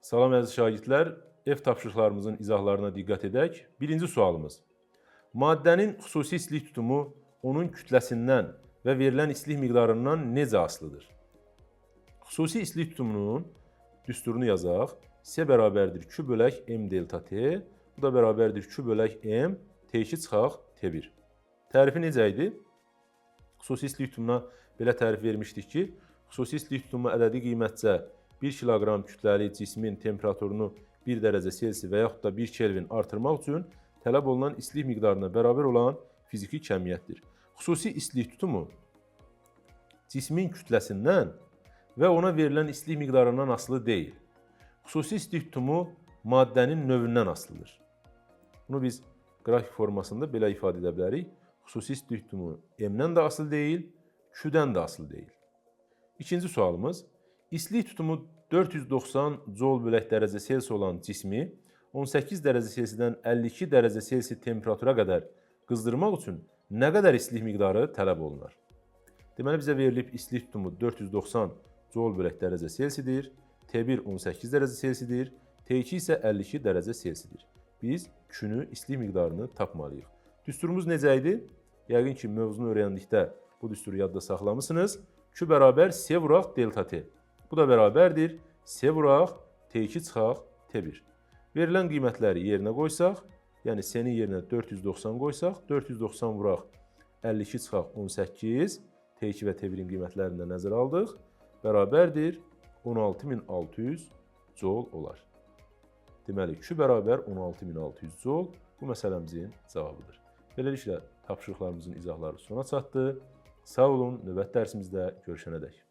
Salam əziz şagirdlər, ev tapşırıqlarımızın izahlarına diqqət edək. Birinci sualımız. Maddənin xüsusi istilik tutumu onun kütləsindən və verilən istilik miqdarından necə asılıdır? Xüsusi istilik tutumunun düsturunu yazaq. S bərabərdir Q bölək M delta T. Bu da bərabərdir Q bölək M T2 çıxaq T1. Tərifi necə idi? Xüsusi istilik tutumuna belə tərif vermişdik ki, xüsusi istilik tutumu ədədi qiymətcə 1 kiloqram kütləli cismin temperaturunu 1 dərəcə Selsi və yaxud da 1 Kelvin artırmaq üçün tələb olunan istilik miqdarına bərabər olan fiziki kəmiyyətdir. Xüsusi istilik tutumu cismin kütləsindən və ona verilən istilik miqdarından asılı deyil. Xüsusi istilik tutumu maddənin növündən asılıdır. Bunu biz qrafik formasında belə ifadə edə bilərik. Xüsusi istilik tutumu M-dən də asılı deyil, Q-dən də asılı deyil. İkinci sualımız. İstilik tutumu 490 Joule bölək dərəcə Selsi olan cismi 18 dərəcə Selsidən 52 dərəcə Selsi temperatura qədər qızdırmaq üçün nə qədər istilik miqdarı tələb olunar? Deməli, bizə verilib istilik tutumu 490 Joule bölək dərəcə Selsidir, T1 18 dərəcə Selsidir, T2 isə 52 dərəcə Selsidir. Biz Q-nü, istilik miqdarını tapmalıyıq. Düsturumuz necə idi? Yəqin ki, mövzunu öyrəndikdə bu düsturu yadda saxlamısınız. Q bərabər S vuraq delta T. Bu da bərabərdir S vuraq T2 çıxaq T1. Verilən qiymətləri yerinə qoysaq, yəni S-nin yerinə 490 qoysaq, 490 vuraq 52 çıxaq 18, T2 və T1-in qiymətlərini də nəzərə aldıq, bərabərdir 16600 Joule olar. Deməli, Q bərabər 16600 Joule bu məsələmizin cavabıdır. Beləliklə, tapşırıqlarımızın izahları sona çatdı. Sağ olun, növbəti dərsimizdə görüşənədək.